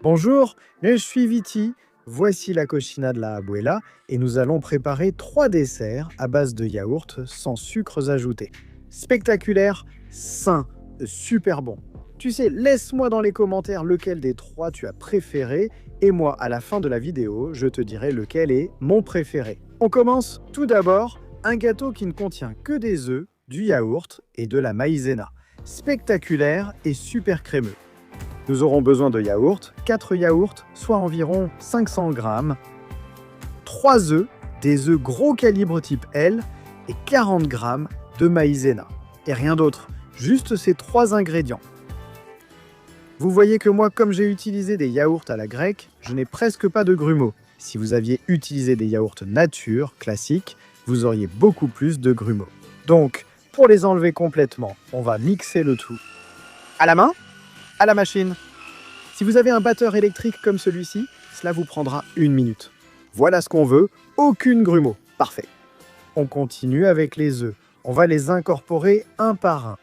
Bonjour, je suis Viti. Voici la cochina de la abuela et nous allons préparer 3 desserts à base de yaourt sans sucres ajoutés. Spectaculaire, sain, super bon. Tu sais, laisse-moi dans les commentaires lequel des 3 tu as préféré et moi, à la fin de la vidéo, je te dirai lequel est mon préféré. On commence tout d'abord, un gâteau qui ne contient que des œufs, du yaourt et de la maïzena. Spectaculaire et super crémeux. Nous aurons besoin de yaourt, 4 yaourts, soit environ 500 grammes, 3 œufs, des œufs gros calibre type L et 40 grammes de maïzena. Et rien d'autre, juste ces 3 ingrédients. Vous voyez que moi, comme j'ai utilisé des yaourts à la grecque, je n'ai presque pas de grumeaux. Si vous aviez utilisé des yaourts nature, classiques, vous auriez beaucoup plus de grumeaux. Donc, pour les enlever complètement, on va mixer le tout. À la main ? À la machine. Si vous avez un batteur électrique comme celui-ci, cela vous prendra 1 minute. Voilà ce qu'on veut, aucune grumeaux. Parfait. On continue avec les œufs. On va les incorporer un par un.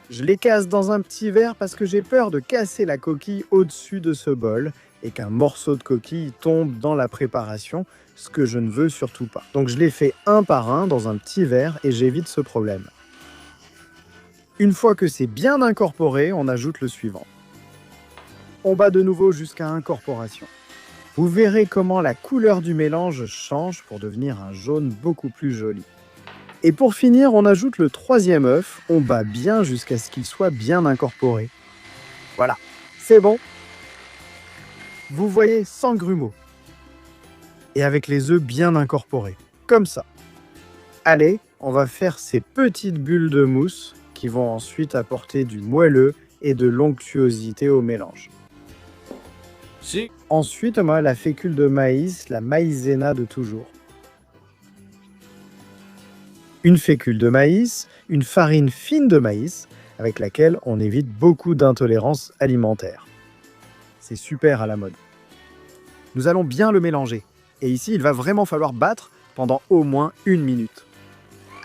Je les casse dans un petit verre parce que j'ai peur de casser la coquille au-dessus de ce bol et qu'un morceau de coquille tombe dans la préparation, ce que je ne veux surtout pas. Donc je les fais un par un dans un petit verre et j'évite ce problème. Une fois que c'est bien incorporé, on ajoute le suivant. On bat de nouveau jusqu'à incorporation. Vous verrez comment la couleur du mélange change pour devenir un jaune beaucoup plus joli. Et pour finir, on ajoute le 3e œuf. On bat bien jusqu'à ce qu'il soit bien incorporé. Voilà, c'est bon. Vous voyez, sans grumeaux. Et avec les œufs bien incorporés, comme ça. Allez, on va faire ces petites bulles de mousse qui vont ensuite apporter du moelleux et de l'onctuosité au mélange. Ensuite, la fécule de maïs, la maïzena de toujours. Une fécule de maïs, une farine fine de maïs, avec laquelle on évite beaucoup d'intolérances alimentaires. C'est super à la mode. Nous allons bien le mélanger. Et ici, il va vraiment falloir battre pendant au moins 1 minute.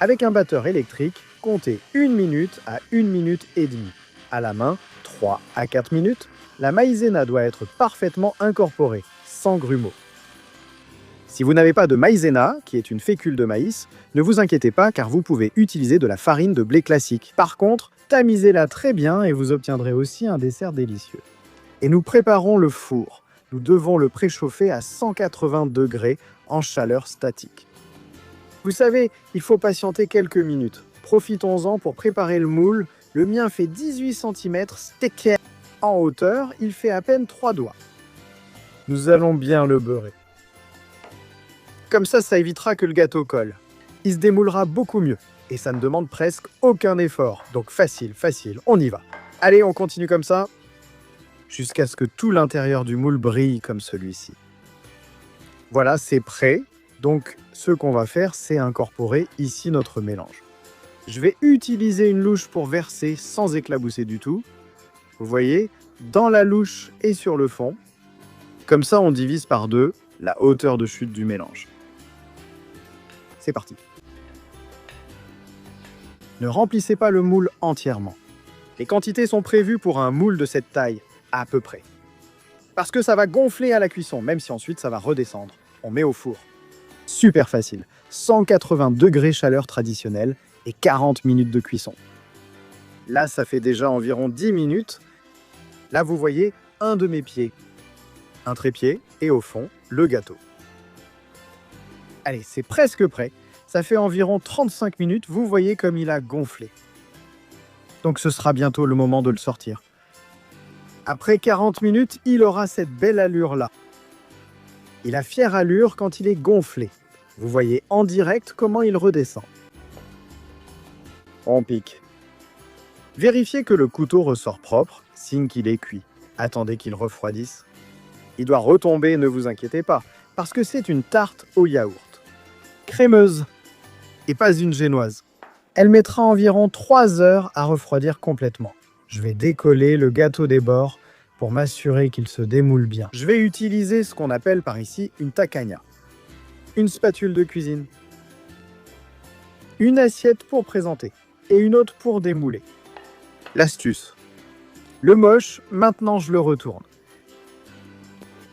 Avec un batteur électrique, comptez 1 minute à 1 minute et demie. À la main, 3 à 4 minutes. La maïzena doit être parfaitement incorporée, sans grumeaux. Si vous n'avez pas de maïzena, qui est une fécule de maïs, ne vous inquiétez pas car vous pouvez utiliser de la farine de blé classique. Par contre, tamisez-la très bien et vous obtiendrez aussi un dessert délicieux. Et nous préparons le four. Nous devons le préchauffer à 180 degrés en chaleur statique. Vous savez, il faut patienter quelques minutes. Profitons-en pour préparer le moule. Le mien fait 18 cm, steak. En hauteur, il fait à peine 3 doigts. Nous allons bien le beurrer. Comme ça évitera que le gâteau colle. Il se démoulera beaucoup mieux et ça ne demande presque aucun effort. Donc facile, on y va. Allez, on continue comme ça jusqu'à ce que tout l'intérieur du moule brille comme celui-ci. Voilà, c'est prêt. Donc ce qu'on va faire, c'est incorporer ici notre mélange. Je vais utiliser une louche pour verser sans éclabousser du tout. Vous voyez, dans la louche et sur le fond. Comme ça, on divise par 2 la hauteur de chute du mélange. C'est parti. Ne remplissez pas le moule entièrement. Les quantités sont prévues pour un moule de cette taille, à peu près. Parce que ça va gonfler à la cuisson, même si ensuite ça va redescendre. On met au four. Super facile. 180 degrés chaleur traditionnelle et 40 minutes de cuisson. Là, ça fait déjà environ 10 minutes. Là, vous voyez un de mes pieds. Un trépied et au fond, le gâteau. Allez, c'est presque prêt. Ça fait environ 35 minutes. Vous voyez comme il a gonflé. Donc ce sera bientôt le moment de le sortir. Après 40 minutes, il aura cette belle allure-là. Il a fière allure quand il est gonflé. Vous voyez en direct comment il redescend. On pique. Vérifiez que le couteau ressort propre, signe qu'il est cuit. Attendez qu'il refroidisse. Il doit retomber, ne vous inquiétez pas, parce que c'est une tarte au yaourt. Crémeuse, et pas une génoise. Elle mettra environ 3 heures à refroidir complètement. Je vais décoller le gâteau des bords pour m'assurer qu'il se démoule bien. Je vais utiliser ce qu'on appelle par ici une tacaña. Une spatule de cuisine. Une assiette pour présenter et une autre pour démouler. L'astuce. Le moche, maintenant je le retourne.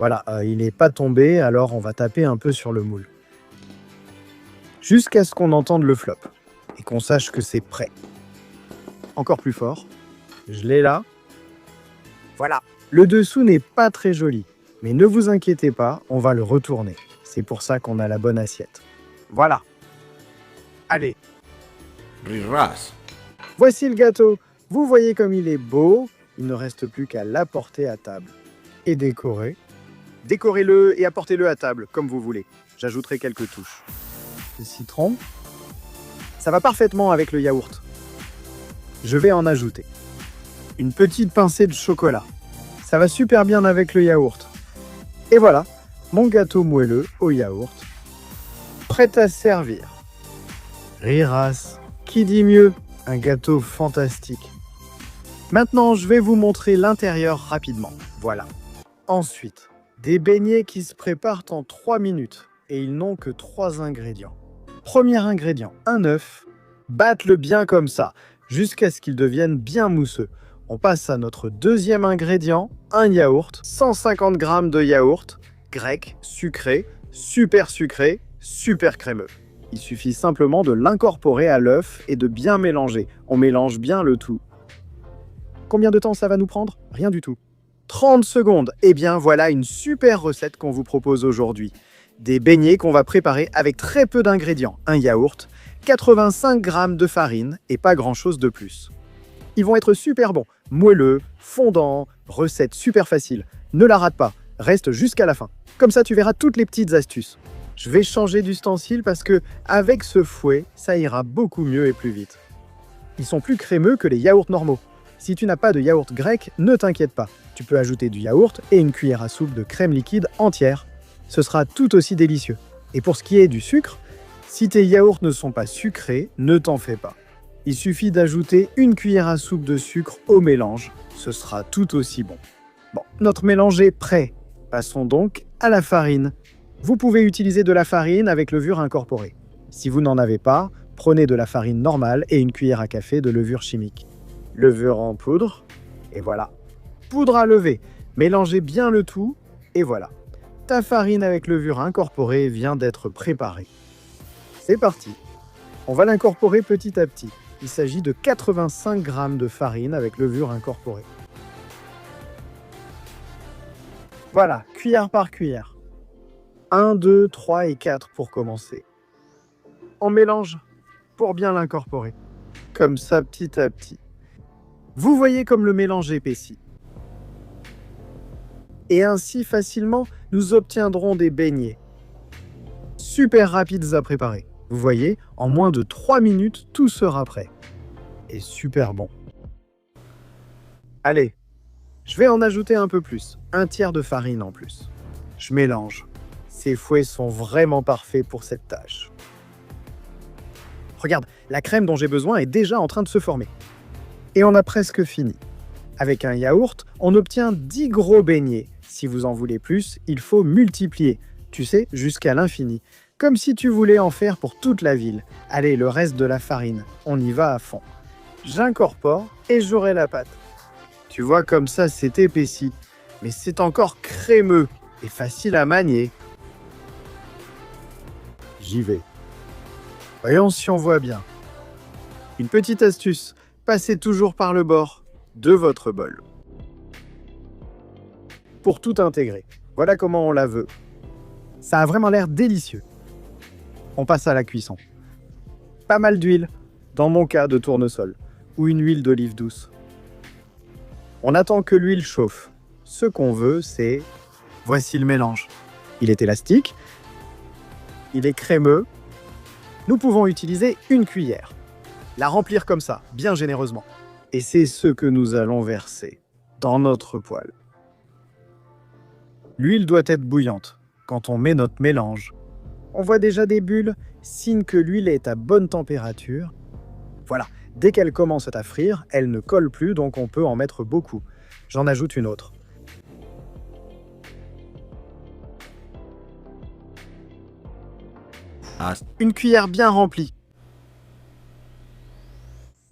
Voilà, il n'est pas tombé, alors on va taper un peu sur le moule. Jusqu'à ce qu'on entende le flop et qu'on sache que c'est prêt. Encore plus fort. Je l'ai là. Voilà. Le dessous n'est pas très joli, mais ne vous inquiétez pas, on va le retourner. C'est pour ça qu'on a la bonne assiette. Voilà. Allez. Rirras. Voici le gâteau. Vous voyez comme il est beau. Il ne reste plus qu'à l'apporter à table. Et décorer. Décorez-le et apportez-le à table, comme vous voulez. J'ajouterai quelques touches. Le citron. Ça va parfaitement avec le yaourt. Je vais en ajouter. Une petite pincée de chocolat. Ça va super bien avec le yaourt. Et voilà, mon gâteau moelleux au yaourt. Prêt à servir. Riras. Qui dit mieux? Un gâteau fantastique. Maintenant, je vais vous montrer l'intérieur rapidement. Voilà. Ensuite, des beignets qui se préparent en 3 minutes. Et ils n'ont que 3 ingrédients. Premier ingrédient, un œuf. Batte-le bien comme ça, jusqu'à ce qu'il devienne bien mousseux. On passe à notre deuxième ingrédient, un yaourt. 150 g de yaourt, grec, sucré, super crémeux. Il suffit simplement de l'incorporer à l'œuf et de bien mélanger. On mélange bien le tout. Combien de temps ça va nous prendre? Rien du tout. 30 secondes. Eh bien, voilà une super recette qu'on vous propose aujourd'hui. Des beignets qu'on va préparer avec très peu d'ingrédients. Un yaourt, 85 g de farine et pas grand-chose de plus. Ils vont être super bons, moelleux, fondants, recette super facile. Ne la rate pas, reste jusqu'à la fin. Comme ça, tu verras toutes les petites astuces. Je vais changer d'ustensile parce que, avec ce fouet, ça ira beaucoup mieux et plus vite. Ils sont plus crémeux que les yaourts normaux. Si tu n'as pas de yaourt grec, ne t'inquiète pas. Tu peux ajouter du yaourt et une cuillère à soupe de crème liquide entière. Ce sera tout aussi délicieux. Et pour ce qui est du sucre, si tes yaourts ne sont pas sucrés, ne t'en fais pas. Il suffit d'ajouter une cuillère à soupe de sucre au mélange. Ce sera tout aussi bon. Bon, notre mélange est prêt. Passons donc à la farine. Vous pouvez utiliser de la farine avec levure incorporée. Si vous n'en avez pas, prenez de la farine normale et une cuillère à café de levure chimique. Levure en poudre, et voilà. Poudre à lever. Mélangez bien le tout, et voilà. Ta farine avec levure incorporée vient d'être préparée. C'est parti. On va l'incorporer petit à petit. Il s'agit de 85 g de farine avec levure incorporée. Voilà, cuillère par cuillère. 1, 2, 3 et 4 pour commencer. On mélange pour bien l'incorporer. Comme ça, petit à petit. Vous voyez comme le mélange épaissit. Et ainsi, facilement, nous obtiendrons des beignets. Super rapides à préparer. Vous voyez, en moins de 3 minutes, tout sera prêt. Et super bon. Allez, je vais en ajouter un peu plus. 1/3 de farine en plus. Je mélange. Ces fouets sont vraiment parfaits pour cette tâche. Regarde, la crème dont j'ai besoin est déjà en train de se former. Et on a presque fini. Avec un yaourt, on obtient 10 gros beignets. Si vous en voulez plus, il faut multiplier. Tu sais, jusqu'à l'infini. Comme si tu voulais en faire pour toute la ville. Allez, le reste de la farine, on y va à fond. J'incorpore et j'aurai la pâte. Tu vois, comme ça, c'est épaissi. Mais c'est encore crémeux et facile à manier. J'y vais. Voyons si on voit bien. Une petite astuce, passez toujours par le bord de votre bol. Pour tout intégrer. Voilà comment on la veut. Ça a vraiment l'air délicieux. On passe à la cuisson. Pas mal d'huile, dans mon cas de tournesol, ou une huile d'olive douce. On attend que l'huile chauffe. Ce qu'on veut, c'est... Voici le mélange. Il est élastique, il est crémeux. Nous pouvons utiliser une cuillère. La remplir comme ça, bien généreusement. Et c'est ce que nous allons verser dans notre poêle. L'huile doit être bouillante. Quand on met notre mélange, on voit déjà des bulles, signe que l'huile est à bonne température. Voilà, dès qu'elle commence à frire, elle ne colle plus, donc on peut en mettre beaucoup. J'en ajoute une autre. Une cuillère bien remplie.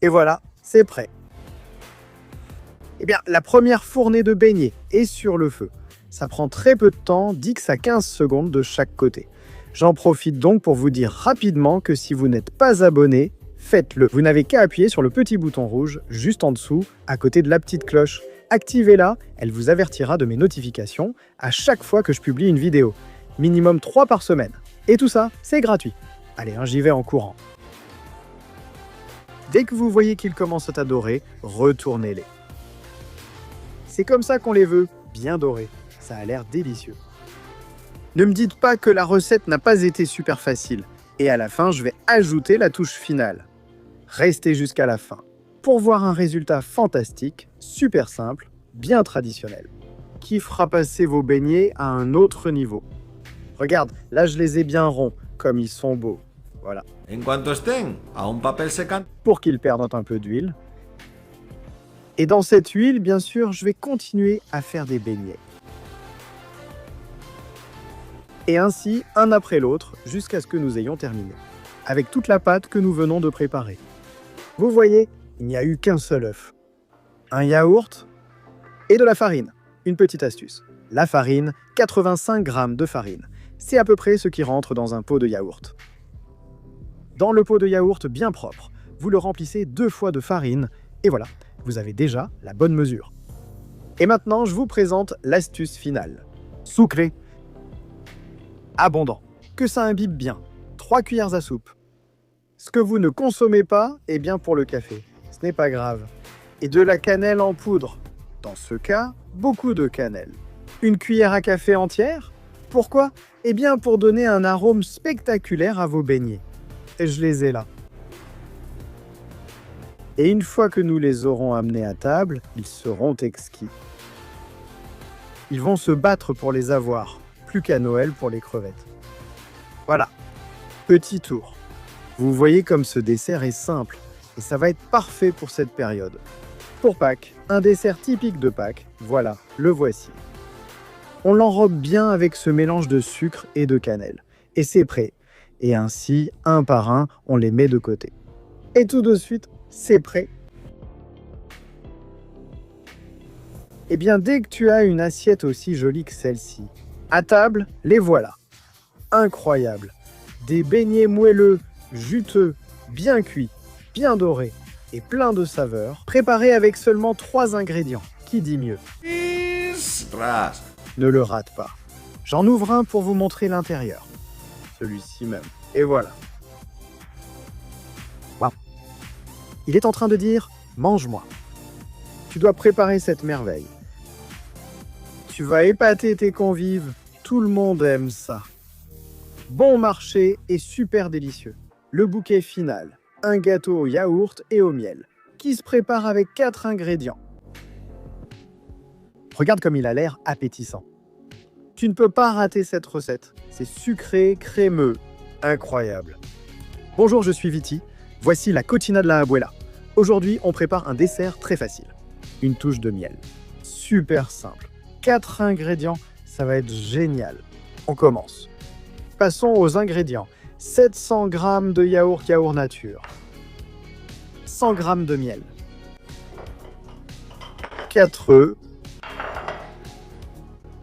Et voilà, c'est prêt. Eh bien, la première fournée de beignets est sur le feu. Ça prend très peu de temps, 10 à 15 secondes de chaque côté. J'en profite donc pour vous dire rapidement que si vous n'êtes pas abonné, faites-le. Vous n'avez qu'à appuyer sur le petit bouton rouge juste en dessous, à côté de la petite cloche. Activez-la, elle vous avertira de mes notifications à chaque fois que je publie une vidéo. Minimum 3 par semaine. Et tout ça, c'est gratuit. Allez, j'y vais en courant. Dès que vous voyez qu'ils commencent à dorer, retournez-les. C'est comme ça qu'on les veut, bien dorés. Ça a l'air délicieux. Ne me dites pas que la recette n'a pas été super facile. Et à la fin, je vais ajouter la touche finale. Restez jusqu'à la fin pour voir un résultat fantastique, super simple, bien traditionnel, qui fera passer vos beignets à un autre niveau. Regarde, là je les ai bien ronds, comme ils sont beaux. Voilà. En cuanto estén a un papel secante, Pour qu'ils perdent un peu d'huile. Et dans cette huile, bien sûr, je vais continuer à faire des beignets. Et ainsi, un après l'autre, jusqu'à ce que nous ayons terminé, avec toute la pâte que nous venons de préparer. Vous voyez, il n'y a eu qu'un seul œuf, un yaourt et de la farine. Une petite astuce. La farine, 85 g de farine. C'est à peu près ce qui rentre dans un pot de yaourt. Dans le pot de yaourt bien propre, vous le remplissez 2 fois de farine et voilà, vous avez déjà la bonne mesure. Et maintenant, je vous présente l'astuce finale. Sucré. Abondant. Que ça imbibe bien. 3 cuillères à soupe. Ce que vous ne consommez pas, eh bien pour le café. Ce n'est pas grave. Et de la cannelle en poudre. Dans ce cas, beaucoup de cannelle. Une cuillère à café entière. Pourquoi? Eh bien pour donner un arôme spectaculaire à vos beignets. Et je les ai là. Et une fois que nous les aurons amenés à table, ils seront exquis. Ils vont se battre pour les avoir, plus qu'à Noël pour les crevettes. Voilà, petit tour. Vous voyez comme ce dessert est simple, et ça va être parfait pour cette période. Pour Pâques, un dessert typique de Pâques, voilà, le voici. On l'enrobe bien avec ce mélange de sucre et de cannelle. Et c'est prêt. Et ainsi, un par un, on les met de côté. Et tout de suite, c'est prêt. Eh bien, dès que tu as une assiette aussi jolie que celle-ci, à table, les voilà. Incroyable. Des beignets moelleux, juteux, bien cuits, bien dorés et pleins de saveurs, préparés avec seulement 3 ingrédients. Qui dit mieux? ras. Ne le rate pas. J'en ouvre un pour vous montrer l'intérieur. Celui-ci même. Et voilà. Waouh. Il est en train de dire « Mange-moi ». Tu dois préparer cette merveille. Tu vas épater tes convives. Tout le monde aime ça. Bon marché et super délicieux. Le bouquet final. Un gâteau au yaourt et au miel, qui se prépare avec 4 ingrédients. Regarde comme il a l'air appétissant. Tu ne peux pas rater cette recette. C'est sucré, crémeux, incroyable. Bonjour, je suis Viti. Voici la cocina de la abuela. Aujourd'hui, on prépare un dessert très facile. Une touche de miel. Super simple. 4 ingrédients, ça va être génial. On commence. Passons aux ingrédients. 700 g de yaourt nature. 100 g de miel. 4 œufs.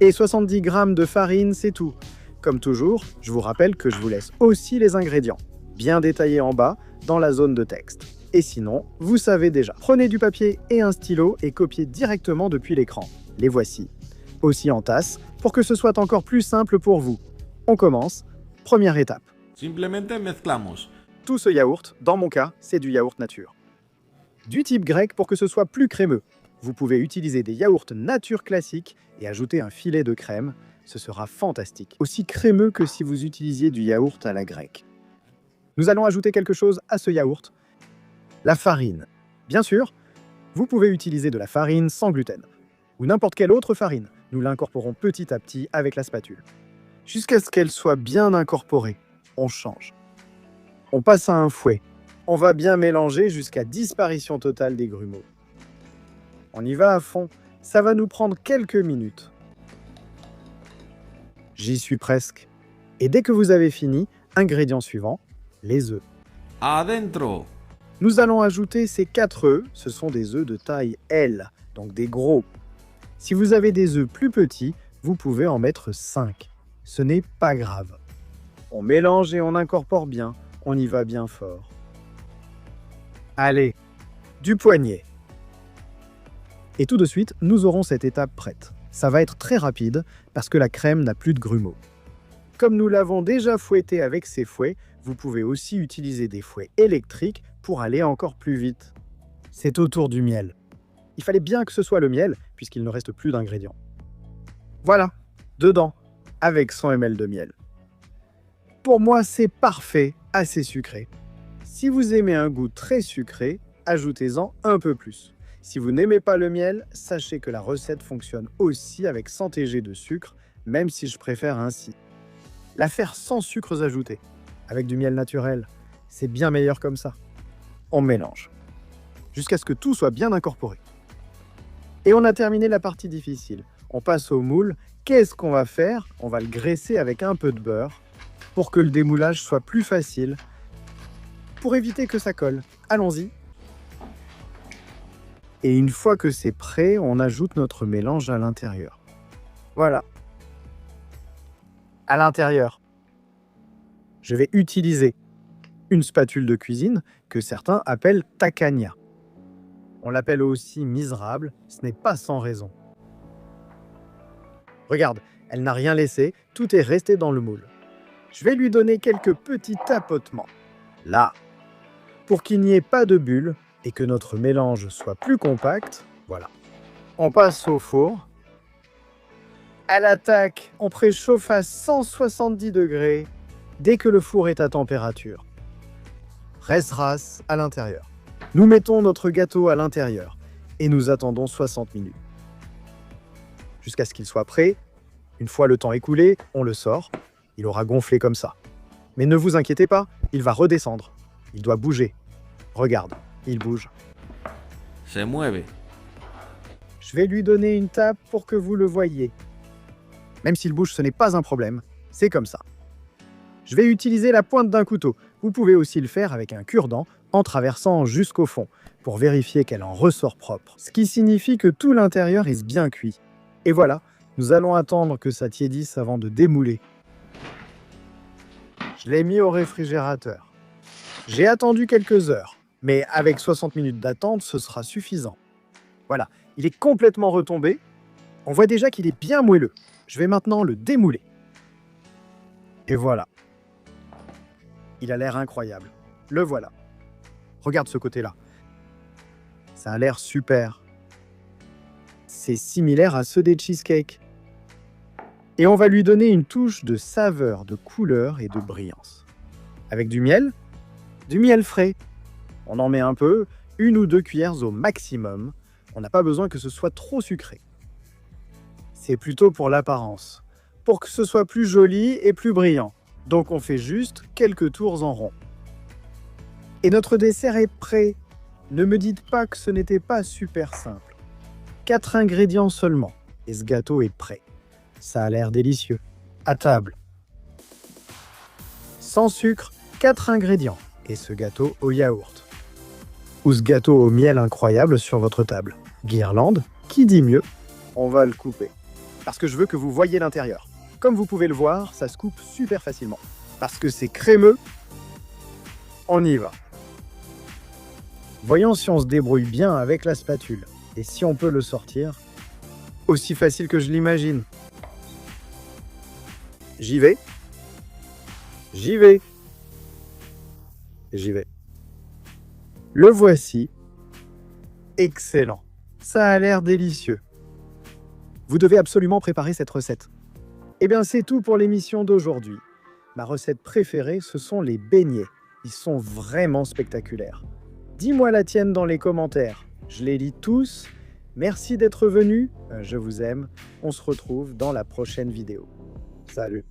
Et 70 g de farine, c'est tout. Comme toujours, je vous rappelle que je vous laisse aussi les ingrédients, bien détaillés en bas, dans la zone de texte. Et sinon, vous savez déjà. Prenez du papier et un stylo et copiez directement depuis l'écran. Les voici. Aussi en tasse, pour que ce soit encore plus simple pour vous. On commence. Première étape. Simplemente mezclamos. Tout ce yaourt, dans mon cas, c'est du yaourt nature. Du type grec pour que ce soit plus crémeux. Vous pouvez utiliser des yaourts nature classiques et ajouter un filet de crème. Ce sera fantastique. Aussi crémeux que si vous utilisiez du yaourt à la grecque. Nous allons ajouter quelque chose à ce yaourt. La farine. Bien sûr, vous pouvez utiliser de la farine sans gluten. Ou n'importe quelle autre farine. Nous l'incorporons petit à petit avec la spatule. Jusqu'à ce qu'elle soit bien incorporée. On change. On passe à un fouet. On va bien mélanger jusqu'à disparition totale des grumeaux. On y va à fond. Ça va nous prendre quelques minutes. J'y suis presque. Et dès que vous avez fini, ingrédient suivant, les œufs. Adentro. Nous allons ajouter ces 4 œufs. Ce sont des œufs de taille L, donc des gros. Si vous avez des œufs plus petits, vous pouvez en mettre 5. Ce n'est pas grave. On mélange et on incorpore bien, on y va bien fort. Allez, du poignet. Et tout de suite, nous aurons cette étape prête. Ça va être très rapide parce que la crème n'a plus de grumeaux. Comme nous l'avons déjà fouetté avec ces fouets, vous pouvez aussi utiliser des fouets électriques pour aller encore plus vite. C'est au tour du miel. Il fallait bien que ce soit le miel puisqu'il ne reste plus d'ingrédients. Voilà, dedans, avec 100 ml de miel. Pour moi, c'est parfait, assez sucré. Si vous aimez un goût très sucré, ajoutez-en un peu plus. Si vous n'aimez pas le miel, sachez que la recette fonctionne aussi avec 100 g de sucre, même si je préfère ainsi. La faire sans sucres ajoutés, avec du miel naturel, c'est bien meilleur comme ça. On mélange, jusqu'à ce que tout soit bien incorporé. Et on a terminé la partie difficile. On passe au moule. Qu'est-ce qu'on va faire? On va le graisser avec un peu de beurre pour que le démoulage soit plus facile, pour éviter que ça colle. Allons-y. Et une fois que c'est prêt, on ajoute notre mélange à l'intérieur. Voilà. À l'intérieur, je vais utiliser une spatule de cuisine que certains appellent tacaña. On l'appelle aussi miserable, ce n'est pas sans raison. Regarde, elle n'a rien laissé, tout est resté dans le moule. Je vais lui donner quelques petits tapotements. Là, pour qu'il n'y ait pas de bulles et que notre mélange soit plus compact, voilà. On passe au four. À l'attaque, on préchauffe à 170 degrés dès que le four est à température. Reste-race à l'intérieur. Nous mettons notre gâteau à l'intérieur et nous attendons 60 minutes. Jusqu'à ce qu'il soit prêt. Une fois le temps écoulé, on le sort. Il aura gonflé comme ça. Mais ne vous inquiétez pas, il va redescendre. Il doit bouger. Regarde, il bouge. Se mueve. Je vais lui donner une tape pour que vous le voyiez. Même s'il bouge, ce n'est pas un problème. C'est comme ça. Je vais utiliser la pointe d'un couteau. Vous pouvez aussi le faire avec un cure-dent en traversant jusqu'au fond pour vérifier qu'elle en ressort propre. Ce qui signifie que tout l'intérieur est bien cuit. Et voilà, nous allons attendre que ça tiédisse avant de démouler. Je l'ai mis au réfrigérateur. J'ai attendu quelques heures, mais avec 60 minutes d'attente, ce sera suffisant. Voilà, il est complètement retombé. On voit déjà qu'il est bien moelleux. Je vais maintenant le démouler. Et voilà. Il a l'air incroyable. Le voilà. Regarde ce côté-là. Ça a l'air super. C'est similaire à ceux des cheesecakes. Et on va lui donner une touche de saveur, de couleur et de brillance. Avec du miel frais. On en met un peu, 1 ou 2 cuillères au maximum. On n'a pas besoin que ce soit trop sucré. C'est plutôt pour l'apparence, pour que ce soit plus joli et plus brillant. Donc on fait juste quelques tours en rond. Et notre dessert est prêt. Ne me dites pas que ce n'était pas super simple. 4 ingrédients seulement, et ce gâteau est prêt. Ça a l'air délicieux. À table. Sans sucre, 4 ingrédients, et ce gâteau au yaourt. Ou ce gâteau au miel incroyable sur votre table. Guirlande, qui dit mieux? On va le couper. Parce que je veux que vous voyiez l'intérieur. Comme vous pouvez le voir, ça se coupe super facilement. Parce que c'est crémeux, on y va. Voyons si on se débrouille bien avec la spatule. Et si on peut le sortir, aussi facile que je l'imagine. J'y vais. J'y vais. J'y vais. Le voici. Excellent. Ça a l'air délicieux. Vous devez absolument préparer cette recette. Eh bien, c'est tout pour l'émission d'aujourd'hui. Ma recette préférée, ce sont les beignets. Ils sont vraiment spectaculaires. Dis-moi la tienne dans les commentaires. Je les lis tous. Merci d'être venu. Je vous aime. On se retrouve dans la prochaine vidéo. Salut.